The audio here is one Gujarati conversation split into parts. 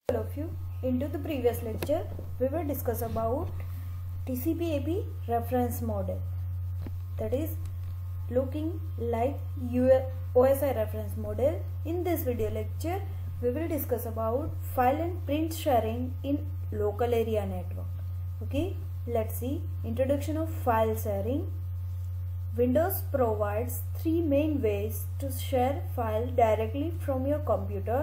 all of you. Into the previous lecture, we will discuss about TCP/IP reference model, that is looking like OSI reference model. In this video lecture, we will discuss about file and print sharing in local area network. Okay, let's see. Introduction of file sharing. Windows provides three main ways to share file directly from your computer: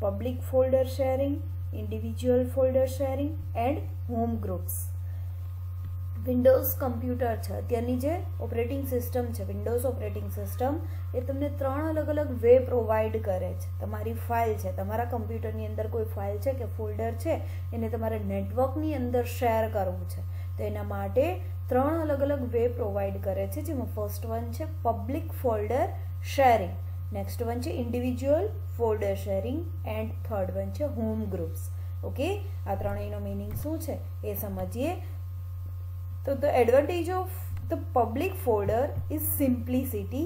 public folder sharing, individual folder sharing and home groups. Windows computer છે, અત્યારની જે ઓપરેટિંગ સિસ્ટમ છે, વિન્ડોઝ ઓપરેટિંગ સિસ્ટમ, એ તમને ત્રણ અલગ અલગ વે પ્રોવાઈડ કરે છે. તમારી ફાઇલ છે, તમારા કમ્પ્યુટરની અંદર કોઈ ફાઇલ છે કે ફોલ્ડર છે, એને તમારે નેટવર્કની અંદર શેર કરવું છે, તો એના માટે ત્રણ અલગ અલગ વે પ્રોવાઈડ કરે છે, જેમાં ફર્સ્ટ વન છે public folder sharing, next one છે individual folder sharing and third one છે હોમ ગ્રુપ્સ. ઓકે, આ ત્રણેયનો મિનિંગ શું છે એ સમજીએ. તો the advantage of the public folder is simplicity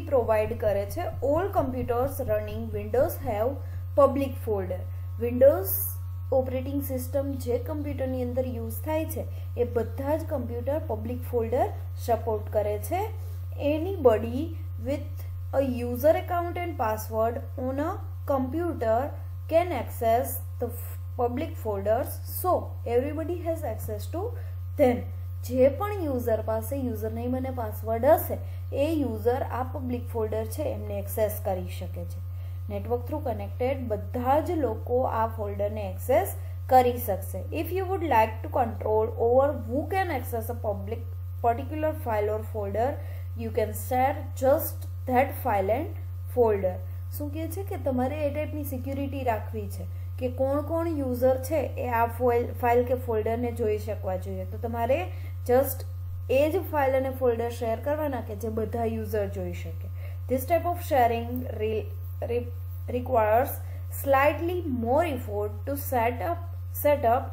provide કરે છે. all computers running Windows have public folder. Windows operating system જે કમ્પ્યુટરની અંદર યુઝ થાય છે એ બધા જ કમ્પ્યુટર પબ્લિક ફોલ્ડર સપોર્ટ કરે છે. Anybody with a user account and password on a computer can access the public folders, so everybody has access to them. જે પણ યુઝર પાસે યુઝર નેમ અને પાસવર્ડ હશે એ યુઝર આ પબ્લિક ફોલ્ડર છે એમને એક્સેસ કરી શકે છે. નેટવર્ક થ્રુ કનેક્ટેડ બધા જ લોકો આ ફોલ્ડરને એક્સેસ કરી શકશે. If you would like to control over who can access a public particular file or folder, you can share just that file and folder. શું કહે છે કે તમારે એ ટાઈપની સિક્યુરિટી રાખવી છે કે કોણ કોણ યુઝર છે એ આ ફાઇલ કે ફોલ્ડરને જોઈ શકવા જોઈએ, તો તમારે જસ્ટ એ જ ફાઇલ અને ફોલ્ડર શેર કરવાના કે જે બધા યુઝર જોઈ શકે. This type of sharing requires slightly more effort to set up,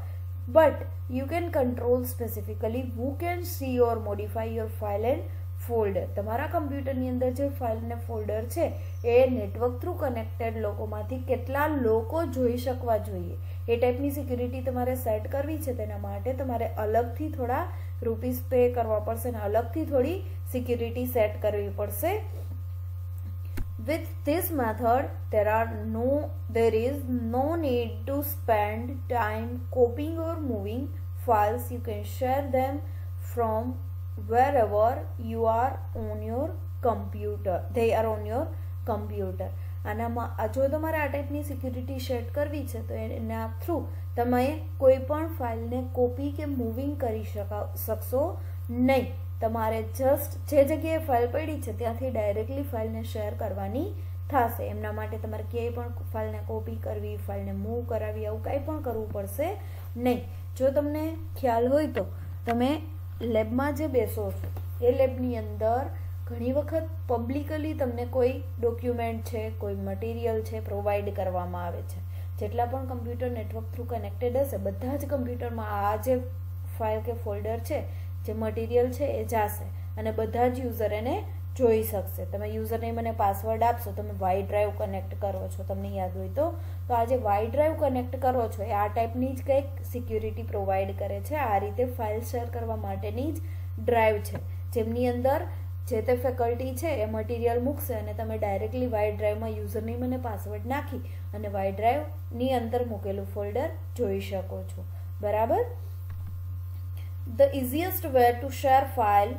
but you can control specifically who can see or modify your file and folder. તમારા કમ્પ્યુટરની અંદર જે ફાઇલ અને ફોલ્ડર છે એ નેટવર્ક થ્રુ કનેક્ટેડ લોકોમાંથી કેટલા લોકો જોઈ શકવા જોઈએ એ ટાઈપની સિક્યુરિટી તમારે સેટ કરવી છે. તેના માટે તમારે અલગથી થોડા રૂપીસ પે કરવા પડશે અને અલગથી થોડી સિક્યુરિટી સેટ કરવી પડશે. With this method, there is no need to spend time copying or moving files. You can share them from wherever you are on your computer. They are on your computer. આનામાં જો તમારે આ ટાઈપની સિક્યુરિટી સેટ કરવી છે તો એના થ્રુ તમે કોઈ પણ ફાઇલને કોપી કે મૂવિંગ કરી શકશો નહીં. તમારે જસ્ટ જે જગ્યાએ ફાઇલ પડી છે ત્યાંથી ડાયરેક્ટલી ફાઇલને શેર કરવાની થશે. એમના માટે તમારે ક્યાંય પણ ફાઇલને કોપી કરવી, ફાઇલને મૂવ કરાવી, આવું કાંઈ પણ કરવું પડશે નહીં. જો તમને ખ્યાલ હોય તો તમે લેબમાં જે બેસો છો એ લેબની અંદર ઘણી વખત પબ્લિકલી તમને કોઈ ડોક્યુમેન્ટ છે, કોઈ મટીરિયલ છે પ્રોવાઈડ કરવામાં આવે છે. જેટલા પણ કમ્પ્યુટર નેટવર્ક થ્રુ કનેક્ટેડ હશે બધા જ કમ્પ્યુટરમાં આ જે ફાઇલ કે ફોલ્ડર છે, જે મટીરિયલ છે એ જશે અને બધા જ યુઝર એને જોઈ શકશે. તમે યુઝર નેમ અને પાસવર્ડ આપશો, તમે વાઈ ડ્રાઈવ કનેક્ટ કરો છો, તમને યાદ હોય તો આ જે વાઈ ડ્રાઈવ કનેક્ટ કરો છો એ આ ટાઈપની જ કંઈક સિક્યુરિટી પ્રોવાઈડ કરે છે. આ રીતે ફાઇલ શેર કરવા માટેની જ ડ્રાઈવ છે, જેમની અંદર જે તે ફેકલ્ટી છે એ મટીરિયલ મૂકશે અને તમે ડાયરેક્ટલી વાઈ ડ્રાઈવમાં યુઝર નેમ અને પાસવર્ડ નાખી અને વાઈ ડ્રાઈવની અંદર મૂકેલું ફોલ્ડર જોઈ શકો છો. બરાબર. The easiest way to share file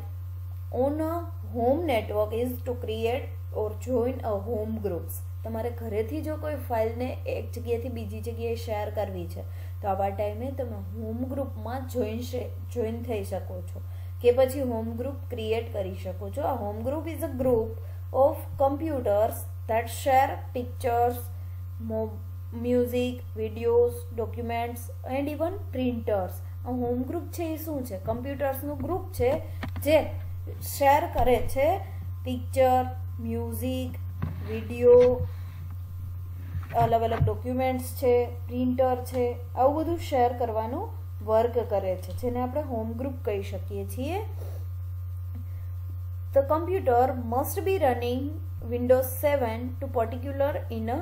on a home network is to create or join a home groups. તમારે ઘરેથી જો કોઈ ફાઇલને એક જગ્યાએથી બીજી જગ્યાએ શેર કરવી છે તો આવા ટાઈમે તમે હોમ ગ્રુપમાં જોઈન થઈ શકો છો કે પછી હોમ ગ્રુપ ક્રિએટ કરી શકો છો. આ home group is a group of computers that share pictures, music, videos, documents and even printers. આ હોમ ગ્રુપ છે એ શું છે? કમ્પ્યુટર્સનું ગ્રુપ છે જે શેર કરે છે પિક્ચર, મ્યુઝિક, વિડીયો, અલગ અલગ ડોક્યુમેન્ટ્સ છે, પ્રિન્ટર છે, આવું બધું શેર કરવાનું વર્ક કરે છે, જેને આપણે હોમ ગ્રુપ કહી શકીએ છીએ. The computer must be running Windows 7 to particular in a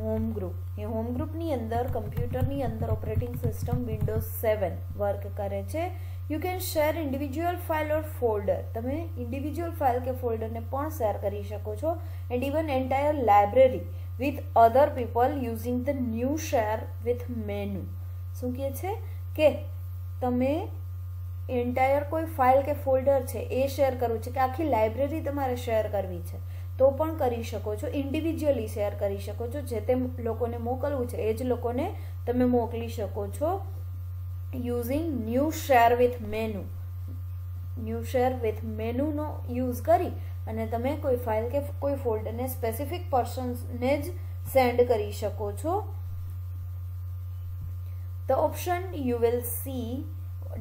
home group. A home ગ્રુપની અંદર કમ્પ્યુટરની અંદર ઓપરેટિંગ સિસ્ટમ વિન્ડોઝ 7 વર્ક કરે છે. You can share individual file or folder. તમે ઇન્ડિવિજ્યુઅલ ફાઇલ કે ફોલ્ડરને પણ શેર કરી શકો છો. And even entire library with other people using the new share with menu. શું કહે છે કે તમે એન્ટાયર કોઈ ફાઇલ કે ફોલ્ડર છે એ શેર કરવું છે, કે આખી લાઇબ્રેરી તમારે શેર કરવી છે તો પણ કરી શકો છો. ઇન્ડિવિજ્યુઅલી શેર કરી શકો છો. જે તે લોકોને મોકલવું છે એ જ લોકોને તમે મોકલી શકો છો using new share with menu. New share with મેનુનો યુઝ કરી અને તમે કોઈ ફાઇલ કે કોઈ ફોલ્ડરને સ્પેસિફિક પર્સન્સને જ સેન્ડ કરી શકો છો. The option you will see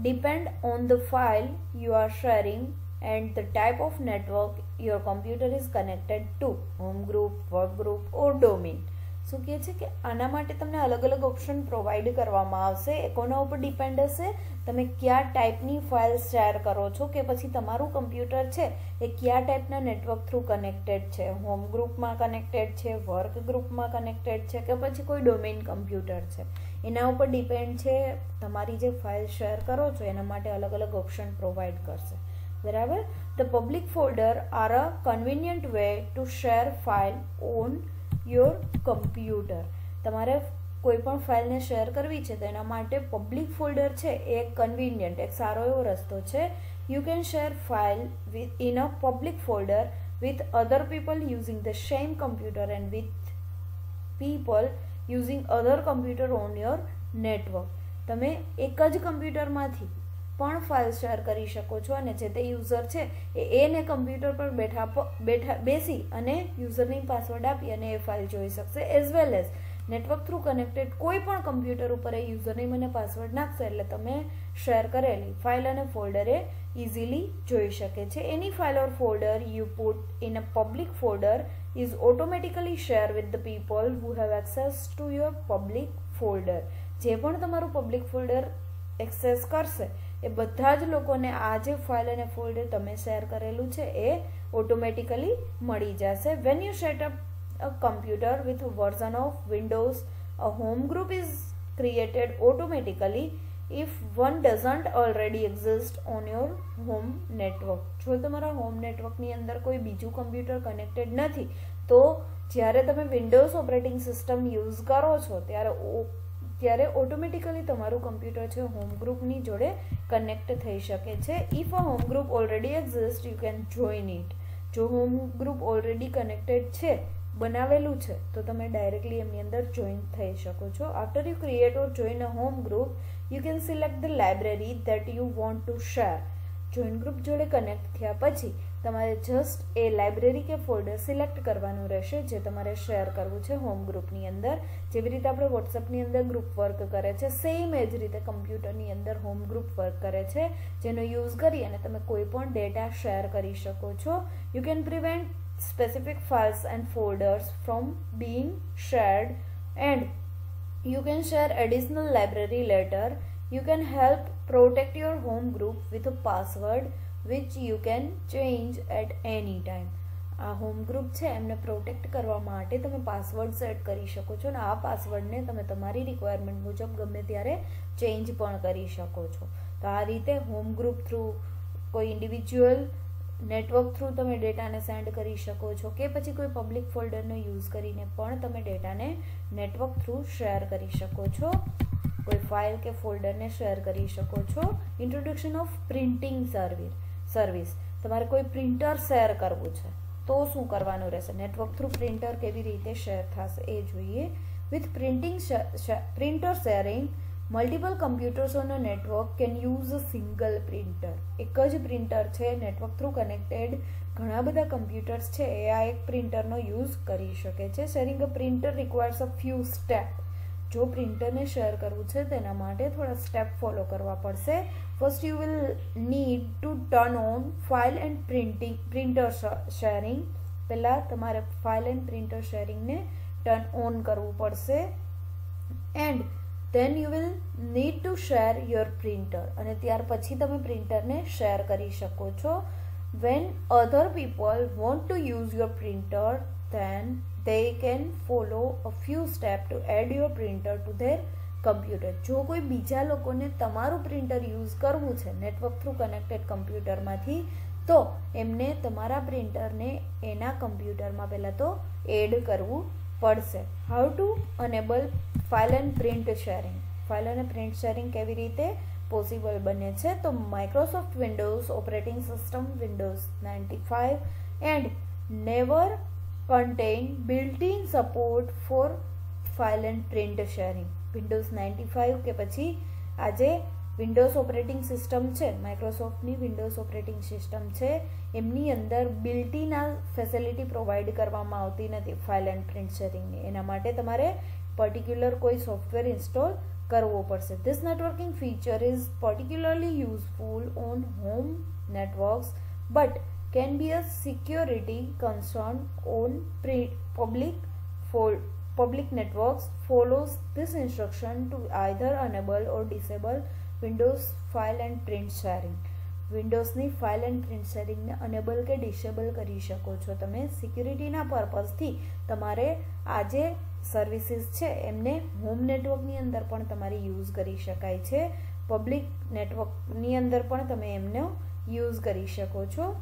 depend on the file you are sharing and the type of network your computer is connected to, home group, work group or domain. શું કહે છે કે આના માટે તમને અલગ અલગ ઓપ્શન પ્રોવાઈડ કરવામાં આવશે. એ કોના ઉપર ડિપેન્ડ હશે, તમે કયા ટાઈપની ફાઇલ શેર કરો છો, કે પછી તમારું કમ્પ્યુટર છે એ કયા ટાઈપના નેટવર્ક થ્રુ કનેક્ટેડ છે, હોમ ગ્રુપમાં કનેક્ટેડ છે, વર્ક ગ્રુપમાં કનેક્ટેડ છે, કે પછી કોઈ ડોમેઇન કમ્પ્યુટર છે. એના ઉપર ડિપેન્ડ છે. તમારી જે ફાઇલ શેર કરો છો એના માટે અલગ અલગ ઓપ્શન પ્રોવાઈડ કરશે. બરાબર. The public folder are a convenient way to share file on your computer. તમારે કોઈ પણ ફાઇલને શેર કરવી છે તો એના માટે પબ્લિક ફોલ્ડર છે એ કન્વિનિયન્ટ, એક સારો એવો રસ્તો છે. You can share file with in a public folder with other people using the same computer and with people using other computer on your network. તમે એક જ કમ્પ્યુટરમાંથી પણ ફાઇલ શેર કરી શકો છો અને જે તે યુઝર છે એને કમ્પ્યુટર પર બેસી અને યુઝરનેમ પાસવર્ડ આપી અને એ ફાઇલ જોઈ શકશે. As well as network through connected કોઈ પણ કમ્પ્યુટર ઉપર એ યુઝરનેમ અને પાસવર્ડ નાખશે એટલે તમે શેર કરેલી ફાઇલ અને ફોલ્ડર એ ઇઝીલી જોઈ શકે છે. Any file or folder you put in a public folder is automatically share with the people who have access to your public folder. જે પણ તમારું પબ્લિક ફોલ્ડર એક્સેસ કરશે એ બધા જ લોકોને આ જે ફાઇલ અને ફોલ્ડર તમે શેર કરેલું છે એ ઓટોમેટિકલી મળી જશે. When you set up a computer with a version of Windows, a home group is created automatically if one doesn't already exist on your home network. જો તમારા હોમ નેટવર્કની અંદર કોઈ બીજું કમ્પ્યુટર કનેક્ટેડ નથી તો જ્યારે તમે વિન્ડોઝ ઓપરેટિંગ સિસ્ટમ યુઝ કરો છો ત્યારે ઓટોમેટિકલી તમારું કમ્પ્યુટર છે હોમ ગ્રુપની જોડે કનેક્ટ થઈ શકે છે. If a home group already exist you can join it. જો હોમ ગ્રુપ ઓલરેડી કનેક્ટેડ છે, બનાવેલું છે, તો તમે ડાયરેક્ટલી એમની અંદર જોઈન થઈ શકો છો. After you create or join a home group you can select the library that you want to share. Join group જોડે કનેક્ટ થયા પછી તમારે જસ્ટ એ લાઇબ્રેરી કે ફોલ્ડર સિલેક્ટ કરવાનું રહેશે જે તમારે શેર કરવું છે હોમ ગ્રુપની અંદર. જેવી રીતે આપણે વોટ્સઅપની અંદર ગ્રુપ વર્ક કરે છે, સેમ એ જ રીતે કમ્પ્યુટરની અંદર હોમ ગ્રુપ વર્ક કરે છે, જેનો યુઝ કરી અને તમે કોઈ પણ ડેટા શેર કરી શકો છો. You can prevent specific files and folders from being shared and you can share additional library later. You can help protect your home group with a password which you can change at any time. આ હોમ ગ્રુપ છે એમને પ્રોટેક્ટ કરવા માટે તમે પાસવર્ડ સેટ કરી શકો છો અને આ પાસવર્ડને તમે તમારી રિક્વાયરમેન્ટ મુજબ ગમે ત્યારે ચેન્જ પણ કરી શકો છો. તો આ રીતે હોમ ગ્રુપ થ્રુ કોઈ ઇન્ડિવિજ્યુઅલ નેટવર્ક થ્રુ તમે ડેટાને સેન્ડ કરી શકો છો કે પછી કોઈ પબ્લિક ફોલ્ડરનો યુઝ કરીને પણ તમે ડેટાને નેટવર્ક થ્રુ શેર કરી શકો છો, કોઈ ફાઇલ કે ફોલ્ડરને શેર કરી શકો છો. Introduction of printing service. તમારે કોઈ પ્રિન્ટર શેર કરવું છે તો શું કરવાનું રહેશે, નેટવર્ક થ્રુ પ્રિન્ટર કેવી રીતે શેર થશે એ જોઈએ. With printer sharing multiple computers on a network can use a single printer. એક જ પ્રિન્ટર છે, નેટવર્ક થ્રુ કનેક્ટેડ ઘણા બધા કમ્પ્યુટર્સ છે એ આ એક પ્રિન્ટરનો યુઝ કરી શકે છે. Sharing a printer requires a few step. જો પ્રિન્ટરને શેર કરવું છે તેના માટે થોડા સ્ટેપ ફોલો કરવા પડશે. First you will need to turn on file and printer sharing. પહેલાં તમારે ફાઇલ એન્ડ પ્રિન્ટર શેરિંગને ટર્ન ઓન કરવું પડશે. And then you will need to share your printer અને ત્યાર પછી તમે પ્રિન્ટરને શેર કરી શકો છો. when other people want to use your printer then they can follow a few steps to add your printer to their computer. જો કોઈ બીજા લોકોને તમારું પ્રિન્ટર યુઝ કરવું છે નેટવર્ક થ્રુ કનેક્ટેડ કમ્પ્યુટરમાંથી, તો એમને તમારા પ્રિન્ટરને એના કમ્પ્યુટરમાં પહેલાં તો એડ કરવું પડશે. How to enable file and print sharing. File અને પ્રિન્ટ શેરિંગ કેવી રીતે પોસિબલ બને છે? તો Microsoft Windows operating system Windows 95 and never contain built-in support for file and print sharing. Windows 95 કે પછી આજે વિન્ડોઝ ઓપરેટિંગ સિસ્ટમ છે, માઇક્રોસોફ્ટની વિન્ડોઝ ઓપરેટિંગ સિસ્ટમ છે, એમની અંદર બિલ્ટ-ઇન આ ફેસિલિટી પ્રોવાઈડ કરવામાં આવતી નથી ફાઇલ એન્ડ પ્રિન્ટ શેરિંગની. એના માટે તમારે પર્ટિક્યુલર કોઈ સોફ્ટવેર ઇન્સ્ટોલ કરવો પડશે. This networking feature is particularly useful on home networks but can be a security concern on public networks. Follows this instruction to either enable or disable Windows file and print sharing. વિન્ડોઝની ફાઇલ એન્ડ પ્રિન્ટ શેરિંગને અનેબલ કે ડિસેબલ કરી શકો છો તમે. સિક્યુરિટીના પર્પઝથી તમારે આ જે સર્વિસીસ છે એમને હોમ નેટવર્કની અંદર પણ તમારે યુઝ કરી શકાય છે, પબ્લિક નેટવર્કની અંદર પણ તમે એમનો યુઝ કરી શકો છો.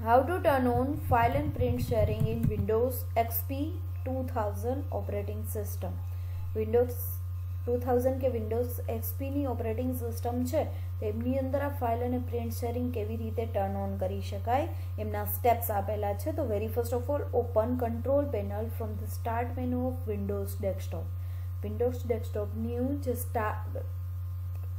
How to turn on file and print sharing in Windows XP 2000 operating system. Windows 2000 કે Windows XP ની ઓપરેટિંગ સિસ્ટમ છે તેમની અંદર આ ફાઇલ અને પ્રિન્ટ શેરિંગ કેવી રીતે ટર્ન ઓન કરી શકાય એમના સ્ટેપ્સ આપેલા છે. તો very first of all open control panel from the start menu of Windows desktop. Windows ડેસ્કટોપનું જે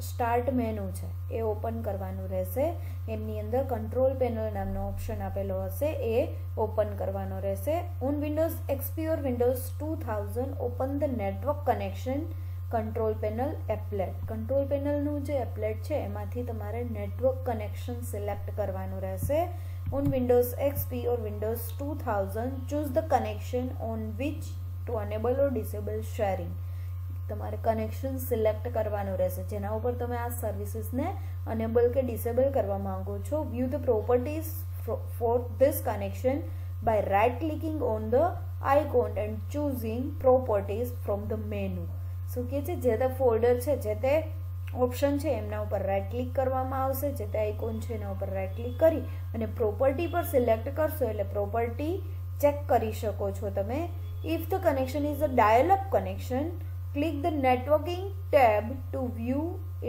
સ્ટાર્ટ મેનુ છે એ ઓપન કરવાનું રહેશે. એમની અંદર કંટ્રોલ પેનલ નામનો ઓપ્શન આપેલો હશે, એ ઓપન કરવાનો રહેશે. On Windows XP or Windows 2000 open the network connection control panel applet. Control પેનલનું જે એપ્લેટ છે એમાંથી તમારે નેટવર્ક કનેક્શન સિલેક્ટ કરવાનું રહેશે. On Windows XP or Windows 2000 choose the connection on which to enable or disable sharing. તમારે કનેક્શન સિલેક્ટ કરવાનું રહેશે જેના ઉપર તમે આ સર્વિસીસને અનેબલ કે ડિસેબલ કરવા માંગો છો. View the properties for this connection by right clicking on the icon and choosing properties from the menu. શું કહે છે, જે તે ફોલ્ડર છે, જે તે ઓપ્શન છે એમના ઉપર રાઇટ ક્લિક કરવામાં આવશે, જે તે આઇકોન છે એના ઉપર રાઇટ ક્લિક કરી અને પ્રોપર્ટી પર સિલેક્ટ કરશો એટલે પ્રોપર્ટી ચેક કરી શકો છો તમે. If the connection is a dial up connection, click the networking tab to view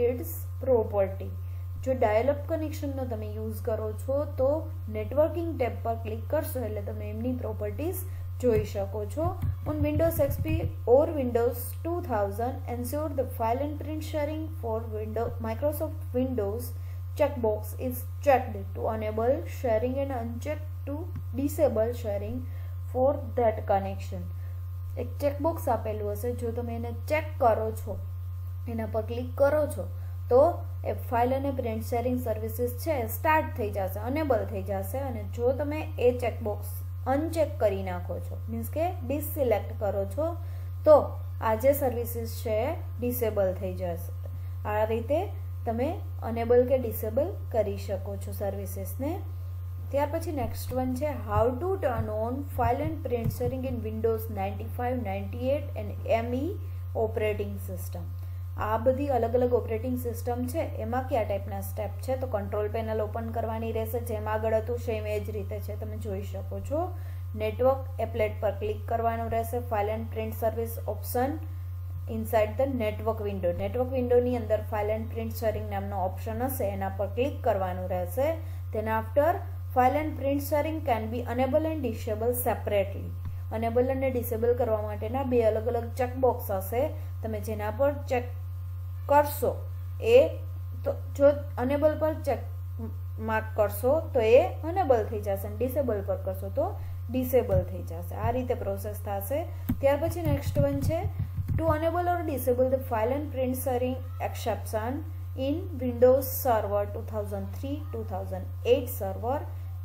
its property. જો ડાયલ અપ કનેક્શનનો તમે યુઝ કરો છો તો નેટવર્કિંગ ટેબ પર ક્લિક કરશો એટલે તમે એમની પ્રોપર્ટીઝ જોઈ શકો છો. On Windows XP or Windows 2000 ensure the file and print sharing for Microsoft Windows checkbox is checked to enable sharing and unchecked to disable sharing for that connection. એક ચેકબોક્સ આપેલું હશે, જો તમે એને ચેક કરો છો, એના પર ક્લિક કરો છો તો એ ફાઇલ અને પ્રિન્ટ શેરિંગ સર્વિસીસ છે એ સ્ટાર્ટ થઈ જશે, અનેબલ થઈ જશે. અને જો તમે એ ચેકબોક્સ અનચેક કરી નાખો છો, મીન્સ કે ડિસસિલેક્ટ કરો છો, તો આ જે સર્વિસીસ છે એ ડિસેબલ થઈ જશે. આ રીતે તમે અનેબલ કે ડિસેબલ કરી શકો છો સર્વિસીસને. ત્યાર પછી નેક્સ્ટ વન છે how to turn on file and print sharing in Windows 95, 98 and ME operating system. આ બધી અલગ અલગ ઓપરેટિંગ સિસ્ટમ છે એમાં કયા ટાઈપના સ્ટેપ છે? તો કંટ્રોલ પેનલ ઓપન કરવાની રહેશે, જેમ આગળ હતું સેમ એ જ રીતે છે, તમે જોઈ શકો છો. નેટવર્ક એપ્લેટ પર ક્લિક કરવાનું રહેશે. File and print service option inside the network window. Network વિન્ડોની અંદર ફાઇલ એન્ડ પ્રિન્ટ શેરિંગ નામનો ઓપ્શન હશે, એના પર ક્લિક કરવાનું રહેશે. તેના after file and print sharing can be enable and disable separately. Enable અને ડિસેબલ કરવા માટેના બે અલગ અલગ ચેકબોક્સ હશે, તમે જેના પર ચેક કરશો એ તો જો અનેબલ પર ચેક માર્ક કરશો તો એ અનેબલ થઈ જશે અને ડિસેબલ પર કરશો તો ડિસેબલ થઈ જશે. આ રીતે પ્રોસેસ થશે. ત્યાર પછી નેક્સ્ટ વન છે to enable or disable the file and print sharing exception in Windows server 2003-2008 server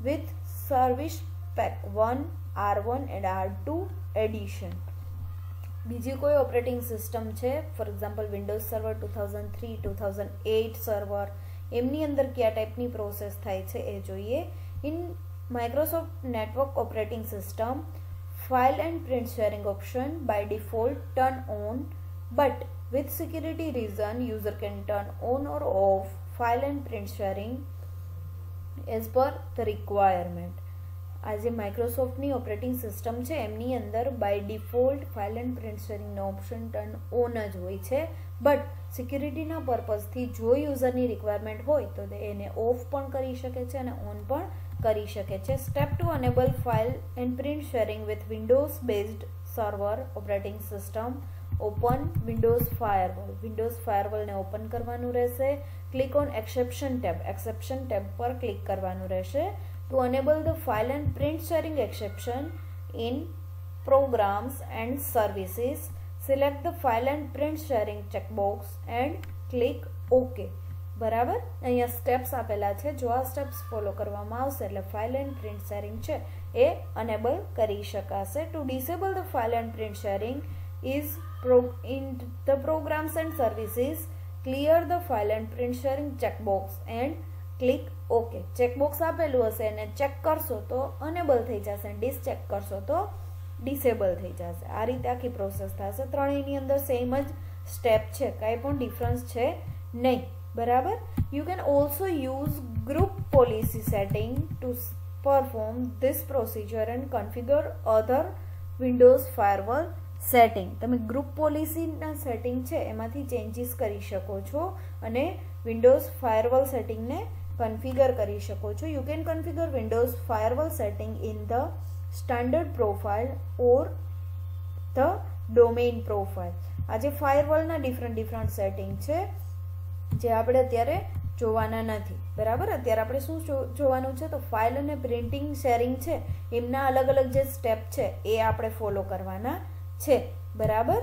with service pack 1, R1 and R2 edition. બીજી કોઈ ઓપરેટિંગ સિસ્ટમ છે, for example Windows server 2003-2008 server, એમની અંદર કયા ટાઈપની પ્રોસેસ થાય છે એ જોઈએ. In Microsoft network operating system file and print sharing option by default turn on, but with security reason user can turn on or off file and print sharing as per the requirement. આ જે માઇક્રોસોફ્ટની ઓપરેટિંગ સિસ્ટમ છે એમની અંદર by default file and print શેરિંગનો ઓપ્શન ટર્ન ઓન જ હોય છે, બટ સિક્યુરિટીના પર્પઝથી જો યુઝરની રિક્વાયરમેન્ટ હોય તો એને ઓફ પણ કરી શકે છે અને ઓન પણ કરી શકે છે. Step two enable file and print sharing with Windows based server operating system. Open Windows firewall. Windows ફાયરવોલને ઓપન કરવાનું રહેશે. Click on exception tab. Exception tab પર ક્લિક કરવાનું રહેશે. To enable the file and print sharing exception in programs and services, select the file and print sharing checkbox and click OK. બરાબર, અહીંયા સ્ટેપ્સ આપેલા છે. જો આ સ્ટેપ્સ ફોલો કરવામાં આવશે એટલે ફાઇલ એન્ડ પ્રિન્ટ શેરિંગ છે એ અનેબલ કરી શકાશે. To disable the file and print sharing is in the programs and services, clear the file and print sharing checkbox and click okay. Checkbox આપેલું હશે અને ચેક કરશો તો અનેબલ થઈ જશે, ડિસચેક કરશો તો ડિસેબલ થઈ જશે. આ રીતે આખી પ્રોસેસ થશે. ત્રણેયની અંદર સેમ જ સ્ટેપ છે, કાંઈ પણ ડિફરન્સ છે નહીં. બરાબર. You can also use group policy setting two perform this procedure and configure other Windows firewall setting. તમે ગ્રુપ પોલિસીના સેટિંગ છે એમાંથી ચેન્જીસ કરી શકો છો અને વિન્ડોઝ ફાયરવોલ સેટિંગને કન્ફિગર કરી શકો છો. You can configure Windows firewall setting in the standard profile or the domain profile. આ જે ફાયરવોલના ડિફરન્ટ સેટિંગ છે જે આપણે અત્યારે જોવાના નથી. બરાબર. અત્યારે આપણે શું જોવાનું છે તો ફાઇલ અને પ્રિન્ટિંગ શેરિંગ છે એમના અલગ અલગ જે સ્ટેપ છે એ આપણે ફોલો કરવાના છે. બરાબર.